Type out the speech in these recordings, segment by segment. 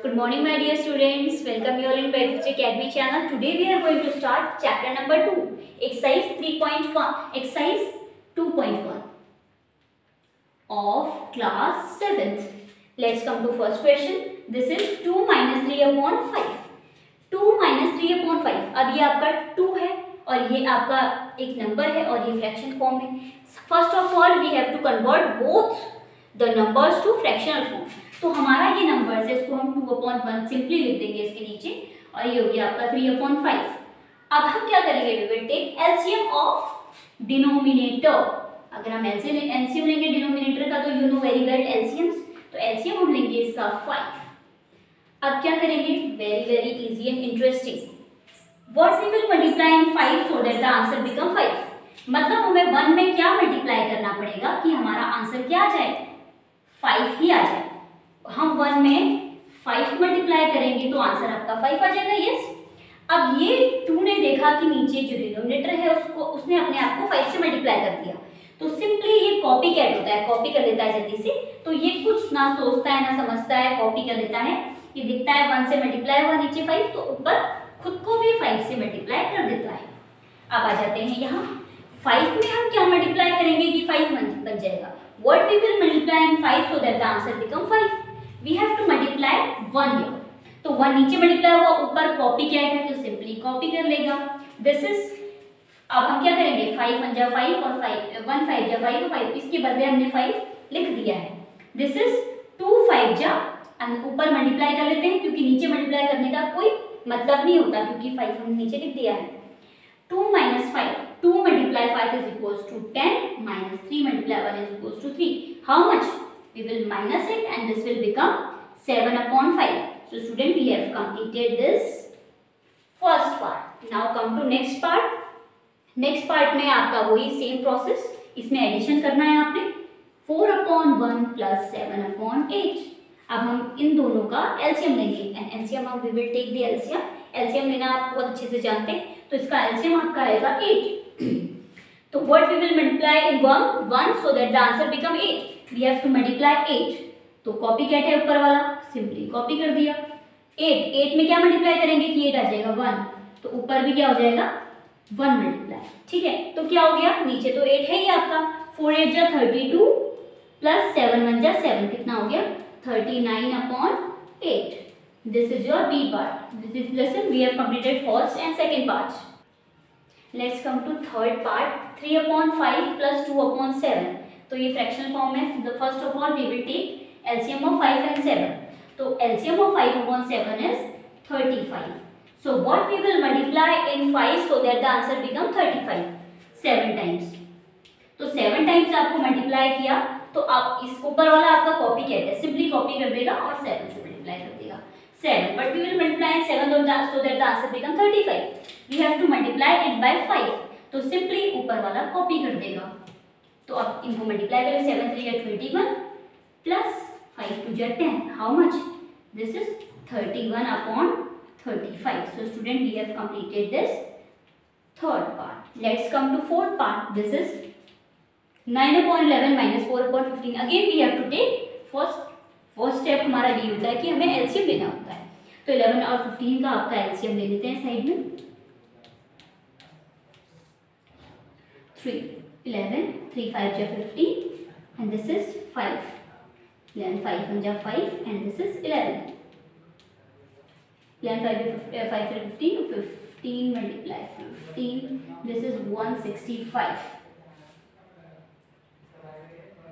Good morning, my dear students. Welcome you all in Bedford Academy channel. Today we are going to start chapter number 2, exercise 3.1, exercise 2.1 of class 7th. Let's come to first question. This is 2 minus 3 upon 5. 2 minus 3 upon 5. अब ये आपका 2 है और ये आपका एक number है और ये फ्रैक्शन फॉर्म है. First of all we have to convert both the numbers to fractional form. तो हमारा ये नंबर है, इसको हम 2/1 सिंपली लिख देंगे इसके नीचे और ये हो गया आपका 3/5. अब हम क्या करेंगे, we will take LCM of denominator. अगर हम एलसीएम लेंगे डिनोमिनेटर का तो you know very well LCMs, तो एलसीएम हम लेंगे इसका 5. अब क्या करेंगे, very very easy and interesting. What we will multiply in 5 so that the answer become 5. मतलब हमें 1 में क्या मल्टीप्लाई करना पड़ेगा कि हमारा आंसर क्या आ जाए, 5 ही आ जाए. हम 1 में 5 मल्टीप्लाई करेंगे तो आंसर आपका 5 आ जाएगा. यस. अब ये 2 ने देखा कि नीचे जो डिनोमिनेटर है उसने अपने आप को 5 से मल्टीप्लाई कर दिया, तो सिंपली ये कॉपी कैट होता है, कॉपी कर लेता है जल्दी से. तो ये कुछ ना सोचता है ना समझता है, कॉपी कर लेता है. ये दिखता है 1 से मल्टीप्लाई हुआ नीचे 5, तो ऊपर खुद को भी 5 से मल्टीप्लाई कर देता है. अब आ जाते हैं यहाँ 5 में हम क्या मल्टीप्लाई करेंगे कि 5 बन जाएगा. What we will multiply in 5 so that the answer become 5. We have to multiply 1 here. तो 1 नीचे मल्टीप्लाई हुआ, ऊपर कॉपी कैट है तो सिंपली कॉपी कर लेगा. दिस इज, अब हम क्या करेंगे, 5 1 जा 5 और 1 5 जा 5 और 5, इसके बदले हमने 5 लिख दिया है. दिस इज 2 5 जा, ऊपर मल्टीप्लाई कर लेते हैं क्योंकि नीचे मल्टीप्लाई करने का कोई मतलब नहीं होता क्योंकि 5 हमने नीचे लिख दिया है. 2 minus 5, 2 multiply 5 is equals to 10 minus 3 multiply 1 is equals to 3. How much? We will minus it and this will become 7/5. So student, we have completed this first part. Now come to next part. Next part में आपका वही same process, इसमें addition करना है आपने. 4/1 plus 7/8. अब हम इन दोनों का एलसीएम लेंगे एंड एलसीएम हम we will take the LCM. LCM लेना आप बहुत अच्छे से जानते हैं, तो इसका एलसीएम आपका आएगा 8. तो what we will multiply in 1 so that the answer become 8. We have to multiply 8. तो कॉपी कैट है ऊपर वाला, सिंपली कॉपी कर दिया. 8 में क्या मल्टीप्लाई करेंगे कि 8 आ जाएगा 1, तो ऊपर भी क्या हो जाएगा 1 मल्टीप्लाई. ठीक है, तो क्या हो गया, नीचे तो 8 है ही आपका. 4 8 जा 32 प्लस 7 1 जा 7, कितना हो गया 39/8. This is your B part. This is lesson. We have completed first and second parts. Let's come to third part. 3/5 plus 2/7. तो ये फ्रैक्शनल फॉर्म है. The first of all we will take LCM of 5 and 7. तो LCM of 5/7 is 35. So what we will multiply in 5 so that the answer become 35. 7 times. तो 7 times आपको multiply किया तो आप इस ऊपर वाला आपका कॉपी कहते हैं, सिंपली कॉपी कर देगा और 7 से मल्टीप्लाई कर देगा. 7, but we will multiply 7 so that the answer become 35. We have to multiply it by 5. तो सिंपली ऊपर वाला कॉपी कर देगा. तो अब इनको मल्टीप्लाई करें. 7 3 या 21 प्लस 5 2 जा 10. How much? This is 31/35. So student, we have completed this third part. Let's come to fourth part. This is 9/11 minus 4/15. Again we have to take first step हमारा ये होता है कि हमें एलसीएम लेना होता है. तो 11 और 15 का आपका एलसीएम ले लेते हैं साइड में. 3 11 3 5 जा 15 एंड दिस इज 5. 11 5 1 जा 5 and this is 11. 11 5 15 15 multiply 15, this is 165.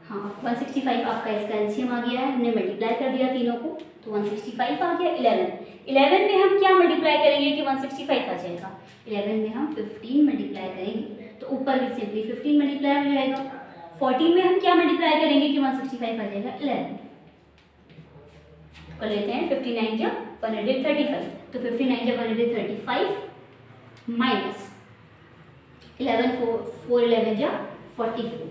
हाँ, 165 आपका इसका एलसीएम आ गया है. हमने मल्टीप्लाई कर दिया तीनों को तो 165 आ गया. 11 में हम क्या मल्टीप्लाई करेंगे कि 165 आ जाएगा. 11 में हम 15 मल्टीप्लाई करेंगे तो ऊपर भी सिंपली 15 मल्टीप्लाई हो जाएगा. 14 में हम क्या मल्टीप्लाई करेंगे कि 165 आ जाएगा. 11 कर लेते हैं. 59 जा 135, तो 59 जा 135 माइनस 11 4 11 जा 44.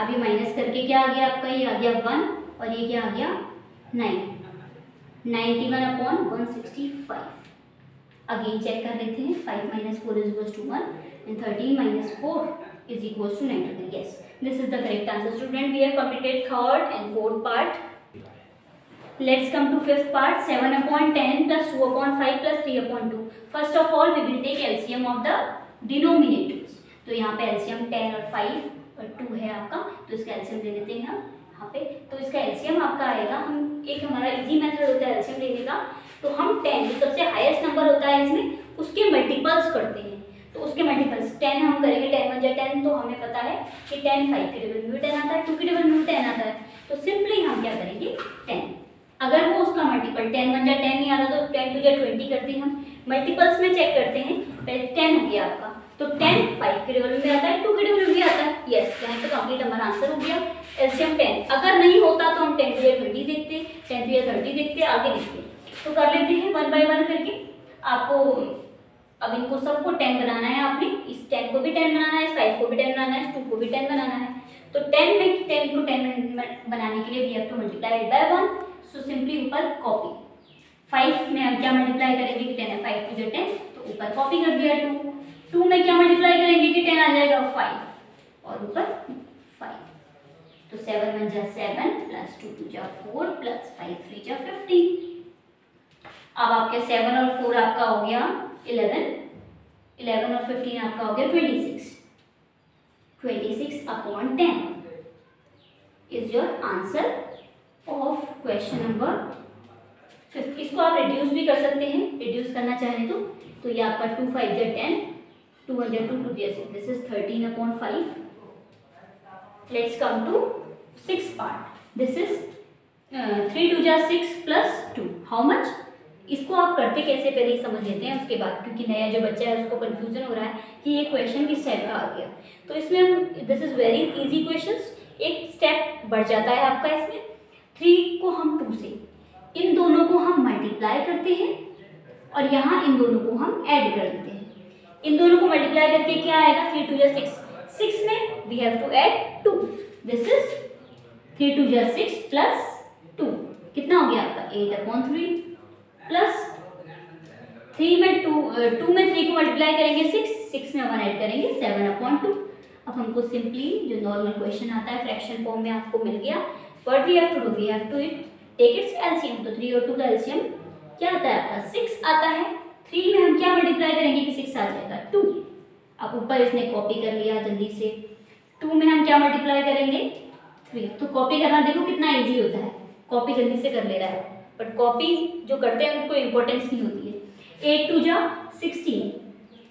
अभी माइनस करके क्या आ गया आपका, ये आ गया 1 और ये क्या आ गया 9. 91/165. अगेन चेक कर लेते हैं. 5 - 4 is equals to 1 and 13 - 4 is equals to 93. Yes, this is the correct answer. Student, we have completed third and fourth part. Let's come to fifth part. 7/10 plus 2/5 plus 3/2. First of all, we will take LCM of the denominators. तो यहाँ पे LCM 10 और 5 और 2 है आपका, तो इसका LCM ले लेते हैं हम यहाँ पे। तो इसका LCM आपका आएगा, हम एक हमारा इजी मेथड होता है LCM लेने का, तो हम 10 जो सबसे हाईएस्ट नंबर होता है इसमें उसके मल्टीपल्स करते हैं। तो उसके मल्टीपल्स 10 हम करेंगे, 10 1 जा 10, तो हमें पता है कि 10 5 के डबल में 10 आता है, 2 के डबल में 10 आता है, तो सिंपली हम क्या करेंगे 10। अगर वो उसका मल्टीपल 10 1 जा 10 नहीं आता तो 10 2 जा 20 करते हैं हम। मल्टीपल्स में चेक करते हैं, पहले 10 हो गया आपका, तो 10 5 के डबल में आता है, 2 के डबल में भी आता है। यस, यहाँ पे कंप्लीट हमारा आंसर हो गया एलसीएम 10। अगर नहीं होता तो हम 10 2 जा 20 देखते, 10 2 जा 30 देखते, आगे देखते। तो कर लेते हैं 1 बाय 1 करके। आपको अब इनको सबको 10 बनाना है, आपने इस 10 को भी 10 बनाना है, इस 5 को भी 10 बनाना है, इस 2 को भी 10 बनाना है। तो 10 में 10 को 10 बनाने के लिए we have to multiply it by 1, so simply ऊपर कॉपी। 5 में हम क्या मल्टीप्लाई करेंगे कि 10 है, 5 2 जा 10, तो ऊपर कॉपी कर दिया 2। 2 में क्या मल्टीप्लाई करेंगे कि 10 आ जाएगा 5 और ऊपर 5, तो 7 1 जा 7 प्लस 2 2 जा 4 प्लस 5 3 जा 15। अब आपके 7 और 4 आपका हो गया 11, 11 और 15 आपका हो गया 26, 26/10 is your answer of question number 5। इसको आप रिड्यूस भी कर सकते हैं, रिड्यूस करना चाहें तो ये आपका 2 5 जा 10, 2 1 जा 2 2 जा 6, this is 13/5। Let's come to 6th part. This is 3 2 जा 6 प्लस 2, हाउ मच? इसको आप करते कैसे पहले ही समझ लेते हैं, उसके बाद, क्योंकि नया जो बच्चा है उसको कंफ्यूजन हो रहा है कि ये क्वेश्चन किस टाइप का आ गया। तो इसमें हम, this is very easy questions, एक स्टेप बढ़ जाता है आपका इसमें। 3 को हम 2 से, इन दोनों को हम मल्टीप्लाई करते हैं और यहाँ इन दोनों को हम ऐड कर देते हैं। इन दोनों को मल्टीप्लाई करके क्या आएगा 3 2 जा 6, 6 में we have to add 2, this is 3 2 जा 6 प्लस 2, कितना हो गया आपका 8/3 प्लस 3 में 2 में 3 को मल्टीप्लाई करेंगे 6, 6 में 1 ऐड करेंगे 7/2। अब हमको सिंपली जो नॉर्मल क्वेश्चन आता है फ्रैक्शन फॉर्म में आपको मिल गया, what we have to do, we have to take its LCM. तो 3 और 2 का एलसीएम क्या आता है आपका 6 आता है। 3 में हम क्या मल्टीप्लाई करेंगे कि 6 आ जाएगा 2। अब ऊपर इसने कॉपी कर लिया जल्दी से। 2 में हम क्या मल्टीप्लाई करेंगे 3, तो कॉपी करना देखो कितना ईजी होता है, कॉपी जल्दी से कर ले रहा है, बट कॉपी जो करते हैं उनको इंपॉर्टेंस नहीं होती है। 8 2 जा 16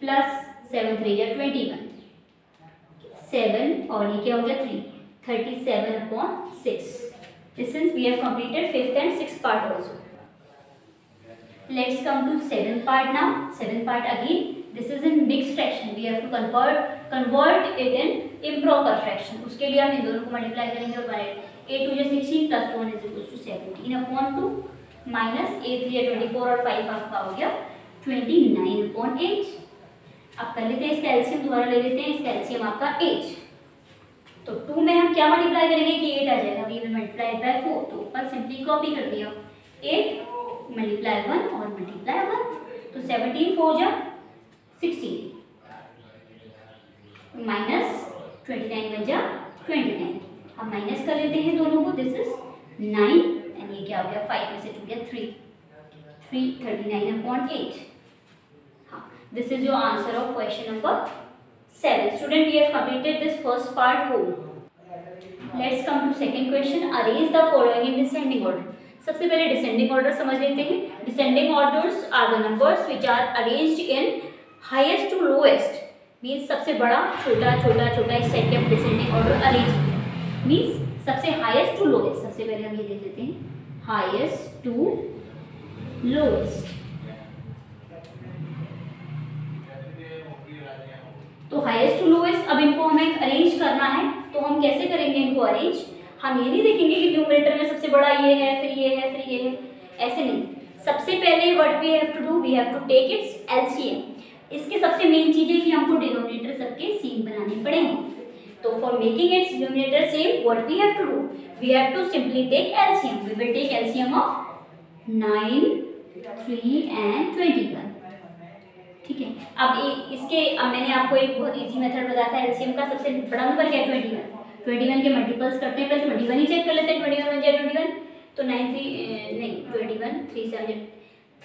प्लस 7 3 जा 21, 7 और ये क्या हो गया 3, 37/6। Since we have completed 5th and 6th part also. Let's come to 7th part now. 7th part again. This is in mixed fraction. We have to convert it in improper fraction. उसके लिए हम इन दोनों को multiply करेंगे और 8 2 जा 16 plus 1 is equal to 17/2 minus 8 3 जा 24 और 5 आपका हो गया 29/8। अब कर लेते हैं इसका एलसीएम, दोबारा ले लेते हैं इसका एलसीएम आपका 8। तो 2 में हम क्या मल्टीप्लाई करेंगे कि 8 आ जाएगा, वी विल मल्टीप्लाई बाय 4, तो ऊपर सिंपली कॉपी कर दिया 8 मल्टीप्लाई 1 और मल्टीप्लाई 1, तो 17 4 जा 16 माइनस 29 1 जा 29। हम माइनस कर लेते हैं दोनों को, दिस इज 9 एंड ये क्या हो गया 5 में से 2 गया 3, 39/8। हाँ, this is your answer of question number 7. Student, we have completed this first part whole. Let's come to second question. Arrange the following in descending order. सबसे पहले डिसेंडिंग ऑर्डर समझ लेते हैं। Descending orders are the numbers which are arranged in highest to lowest, means सबसे बड़ा छोटा छोटा छोटा, इस टाइप के डिसेंडिंग ऑर्डर अरेंज मीन्स सबसे हाईएस्ट टू लोएस्ट। सबसे पहले हम ये देख लेते हैं हाईएस्ट टू लोएस्ट। तो हाईएस्ट टू लोएस्ट, अब इनको हमें अरेंज करना है, तो हम कैसे करेंगे इनको अरेंज? हम ये नहीं देखेंगे कि न्यूमरेटर में सबसे बड़ा ये है फिर ये है फिर ये है, ऐसे नहीं। सबसे पहले what we have to do, we have to take its LCM. इसके सबसे मेन चीज है कि हमको डिनोमिनेटर सबके सेम बनाने पड़ेंगे। तो for making its denominator same what we have to do, we have to simply take LCM. We will take LCM of 9 3 and 21। ठीक है, अब इसके मैंने आपको एक बहुत इजी मेथड बताया था एलसीएम का। सबसे बड़ा नंबर क्या है 21, 21 के मल्टीपल्स करते हैं, पहले 21 ही चेक कर लेते हैं, 21 1 जा 21, तो 9 3 नहीं 21 3 7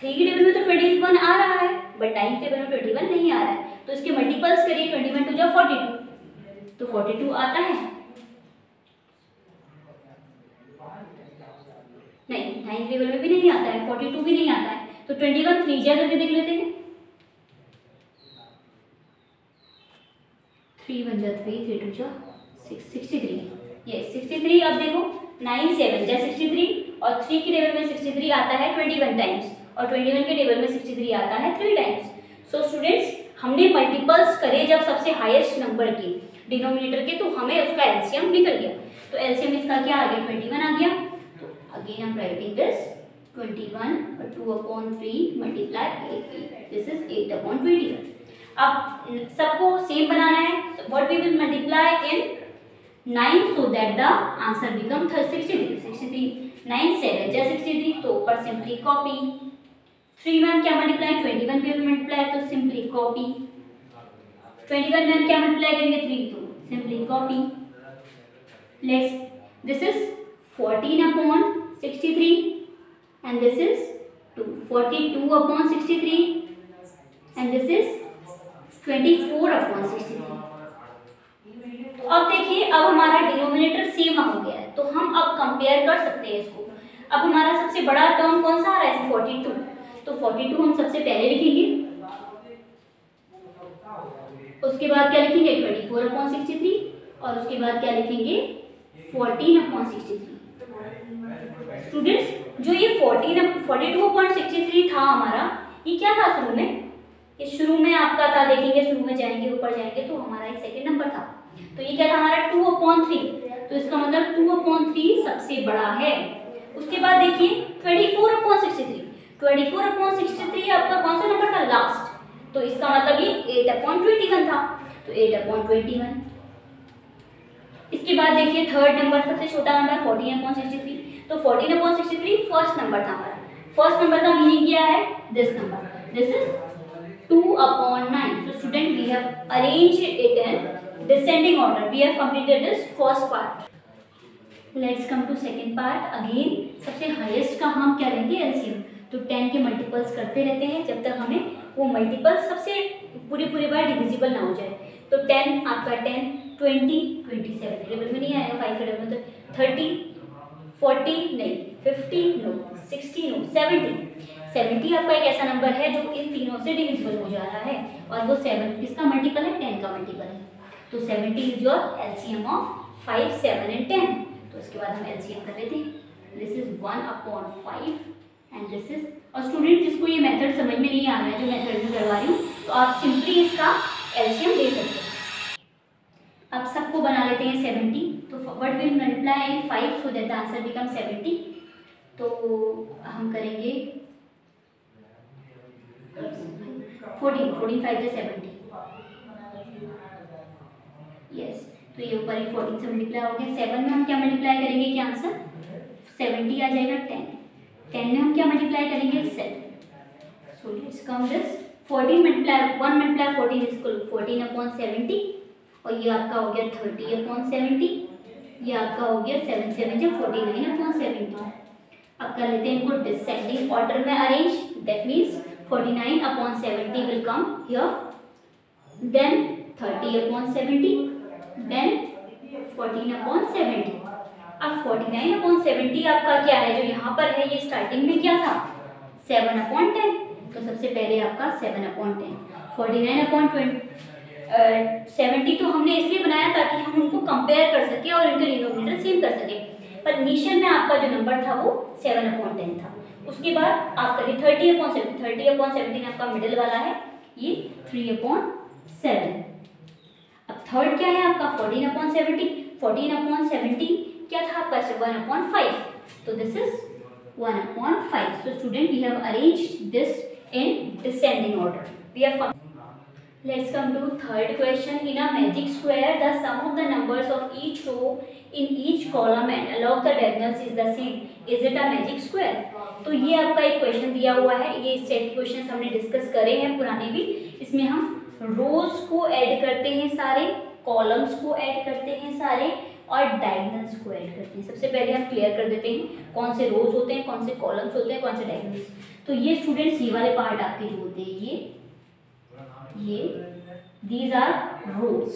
3 की टेबल में तो 21 आ रहा है, बट 9 टेबल में 21 नहीं आ रहा है, तो इसके मल्टीपल्स करिए, 21 टू जा 42, तो 42 आता है। नहीं, 9 टेबल में भी नहीं आता है, 42 भी नहीं आता है, तो 21 3 जा करके देख लेते हैं। 3 1 जा 3, 3 2 जा 6, 63, ये 63। अब देखो 9 7 जा 63 और 3 की टेबल में 63 आता है 21 टाइम्स और 21 के टेबल में 63 आता है 3 टाइम्स। सो स्टूडेंट्स, हमने मल्टीपल्स करे जब सबसे हाईएस्ट नंबर के डिनोमिनेटर के, तो हमें उसका एलसीएम निकल गया। तो एलसीएम इसका क्या आ गया, 21 आ गया। तो again I am writing this 21 और 2/3 मल्टीप्लाई 8, दिस इज 8/21। अब सबको सेम बनाना है, what we will multiply in 9 so that the answer become 63। 9 7 जा 63, तो ऊपर सिंपली कॉपी। 3 में क्या मल्टीप्लाई, 21 भी मल्टीप्लाई, तो सिंपली कॉपी। 21 में क्या मल्टीप्लाई करेंगे, 3, तो simply copy. Let's this is 14/63 and this is 42/63 and this is 24/63। तो अब देखिए, अब हमारा डिनोमिनेटर सेम हो गया है, तो हम अब कंपेयर कर सकते हैं इसको। अब हमारा सबसे बड़ा टर्म कौन सा आ रहा है, 42, तो 42 हम सबसे पहले लिखेंगे, उसके बाद क्या लिखेंगे 24/63 और उसके बाद क्या लिखेंगे 14/63। स्टूडेंट्स, जो ये 42/63 था हमारा, ये क्या था शुरू में, ये शुरू में आपका था, देखेंगे शुरू में जाएंगे ऊपर जाएंगे तो हमारा एक सेकंड नंबर था, तो ये क्या था हमारा 2/3, तो इसका मतलब 2/3 सबसे बड़ा है। उसके बाद देखिए 24/63 आपका कौन सा नंबर था, लास्ट, तो इसका मतलब ये 8/21 था, तो 8/21। इसके बाद देखिए थर्ड नंबर, सबसे छोटा नंबर 14/63, तो 14/63 फर्स्ट नंबर था हमारा। फर्स्ट नंबर का मीनिंग क्या है, this number, this is 2/9। So student, we have arranged it in descending order. We have completed this first part. Let's come to second part. Again, सबसे highest का हम क्या लेंगे, एलसीएम। तो 10 के मल्टीपल्स करते रहते हैं जब तक हमें वो मल्टीपल्स सबसे पूरे बार डिविजिबल ना हो जाए। तो 10 आपका 10 20 27 टेबल में नहीं आएगा, 5 के टेबल में, तो 30 40 नहीं, 50 नो, 60 नो, 70 आपका एक ऐसा नंबर है जो इन तीनों से डिविजिबल हो जा रहा है, और वो 7 किसका मल्टीपल है, 10 का मल्टीपल है। तो 70 is your LCM of 5 7 and 10। तो इसके बाद हम एलसीएम कर लेते हैं, this is 1/5 and this is. और स्टूडेंट, जिसको ये मेथड समझ में नहीं आ रहा है, जो मेथड में करवा रही हूँ, तो आप सिंपली इसका एलसीएम दे सकते हैं। अब सबको बना लेते हैं 70, तो what will multiply 5 so that the answer become 70। तो हम करेंगे 14 5 से 70, यस। तो ये ऊपर 14 से मल्टीप्लाई हो गया। 7 में हम क्या मल्टीप्लाई करेंगे, क्या आंसर 70 आ जाएगा। 10 में हम क्या मल्टीप्लाई करेंगे, 7। So let's come this 14 multiply 1 multiply 14 is equal 14/70, और ये आपका हो गया 30/70, ये आपका हो गया 7 7 जा 49/70। अब कर लेते हैं इनको डिसेंडिंग ऑर्डर में arrange, that means 49/70 will come here, then 30/70, then 14/70। अब 49/70 आपका क्या है, जो यहाँ पर है, ये स्टार्टिंग में क्या था 7/10, तो सबसे पहले आपका 7/10। 49/70 तो हमने इसलिए बनाया ताकि हम उनको कंपेयर कर सके और इनके डिनोमिनेटर सेम कर सके, पर इनिशियल में आपका जो नंबर था वो 7/10 था। उसके बाद आप करिए 30/70, 30/70 आपका मिडिल वाला है, ये 3/7। अब थर्ड क्या है आपका 14/70, 14/70 क्या था आपका 1/5, तो this is 1/5। So student, we have arranged this in descending order. We have come. Let's come to third question. In a magic square, the sum of the numbers of each row in each column and along the diagonals is the same. Is it a magic square? तो ये आपका एक question दिया हुआ है, ये set question हमने discuss करे हैं पुराने भी। इसमें हम रोज को ऐड करते हैं सारे, कॉलम्स को ऐड करते हैं सारे, और डायगोनल्स को ऐड करते हैं। सबसे पहले हम क्लियर कर देते हैं कौन से रोज होते हैं, कौन से कॉलम्स होते हैं, कौन से डायगोनल्स। तो ये स्टूडेंट्स ये वाले पार्ट आपके जो होते हैं ये दीज आर रोज,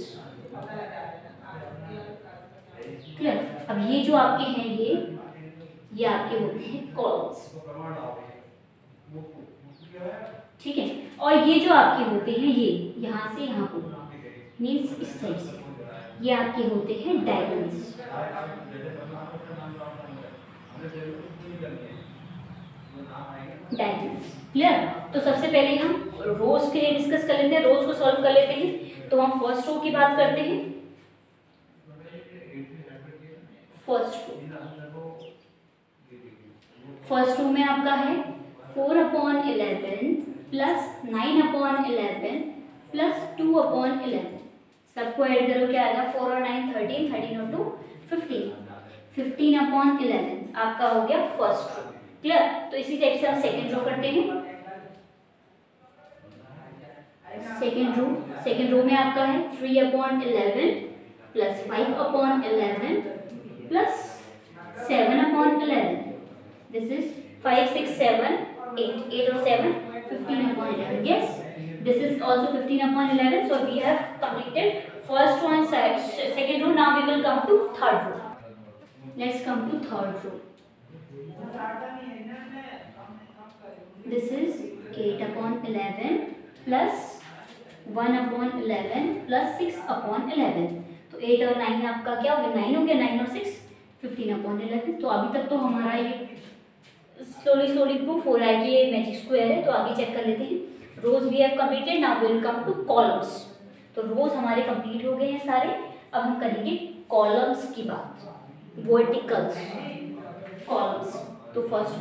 क्लियर। अब ये जो आपके हैं ये आपके होते हैं कॉलम्स, ठीक है। और ये जो आपके होते हैं ये यहाँ से यहाँ को मीन्स इस टाइप से, ये आपके होते हैं डायगोनल्स। Diagonals, clear. तो सबसे पहले हम रोज के लिए डिस्कस कर लेते हैं, रोज को सॉल्व कर लेते हैं। तो हम फर्स्ट रो की बात करते हैं। फर्स्ट रो में आपका है 4/11 प्लस 9/11 प्लस 2/11। सबको ऐड करो, क्या आएगा? 4 और 9 13, 13 और 2 15, 15/11 आपका हो गया फर्स्ट रो, क्लियर। तो इसी टाइप से हम सेकेंड रो करते हैं। सेकेंड रो में आपका है 3/11 प्लस 5/11 प्लस 7/11। दिस इज 5 6 7 8 और 7 15/11। yes, this is also 15/11. So we have completed first row and second row. Now we will come to third row. Let's come to third row. This is 8/11 plus 1/11 plus 6/11। तो 8 और 9 आपका क्या हो गया? 9 हो गया। 9 और 6 15/11। तो अभी तक तो हमारा ये स्लोली प्रूफ हो रहा है कि ये मैजिक स्क्वायर है। तो आगे चेक कर लेते हैं। Rows we have completed, now we will come to columns. तो रोज हमारे कंप्लीट हो गए हैं सारे। अब हम करेंगे कॉलम्स की बात, वर्टिकल्स कॉलम्स। तो फर्स्ट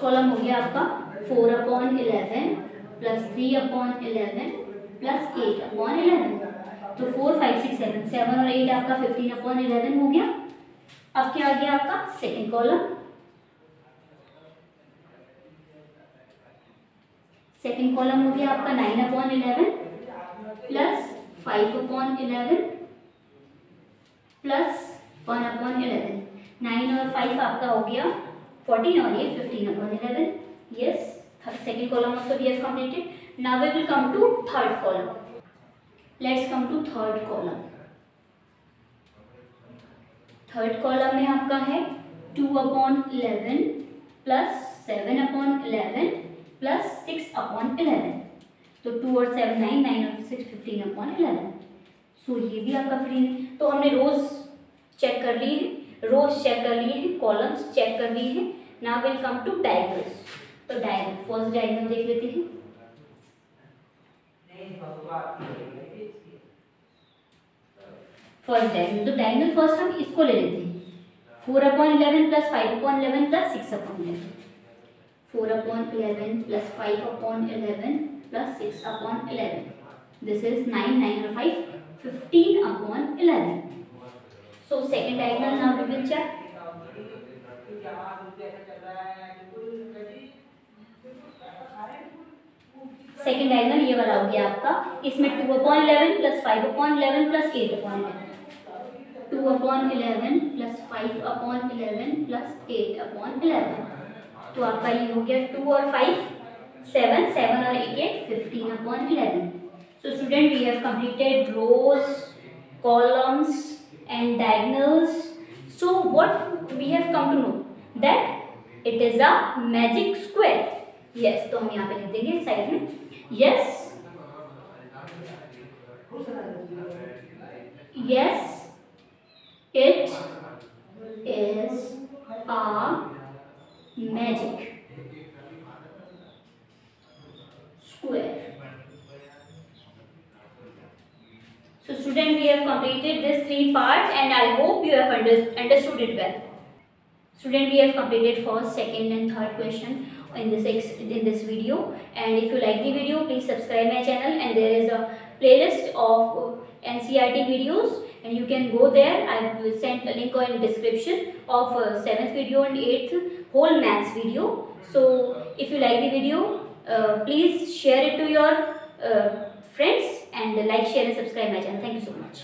कॉलम हो गया आपका 4/11 प्लस 3/11 प्लस 8/11। तो 4 5 6 7 और 8 आपका 15/11 हो गया। अब क्या आ गया आपका सेकेंड कॉलम? सेकेंड कॉलम हो गया आपका 9/11 प्लस 5/11 प्लस 1/11। 9 और 5 आपका हो गया 14 और ये 15/11। Yes, second column also we have completed. Now we will come to third column. Let's come to third column. Third column में आपका है 2/11 प्लस 7/11 प्लस 6/11। तो 2 और 7 9, 9 और 6 15/11। सो ये भी आपका फ्री है। तो हमने रोज चेक कर लिए हैं, कॉलम्स चेक कर लिए हैं। Now will come to diagonals. तो डायगोनल, फर्स्ट डायगोनल देख लेते हैं। फर्स्ट डायगोनल, तो डायगोनल फर्स्ट हम इसको ले लेते हैं। 4/11 plus 5/11 plus 6/11। 4/11 plus 5/11 plus 6/11। This is 9, 9 और 5 15/11। So second diagonal now we will check. Second diagonal ये वाला हो गया आपका। इसमें 2/11 प्लस 5/11 प्लस 8/11। 2/11 plus 5/11 plus 8/11। तो आपका ये हो गया 2 और 5 7, 7 और 8 15/11। So student, we have completed rows, columns and diagonals. So what we have come to know that it is a magic square. Yes, तो हम यहाँ पे लिख देंगे साइड में। Yes, it is a magic square. So student, we have completed this 3 parts and I hope you have understood it well. Student, we have completed first, second and third question in this video. And if you like the video, please subscribe my channel, and there is a playlist of NCERT videos and you can go there. I will send a link in description of 7th video and 8th whole maths video. So if you like the video, please share it to your friends and like, share and subscribe my channel. Thank you so much.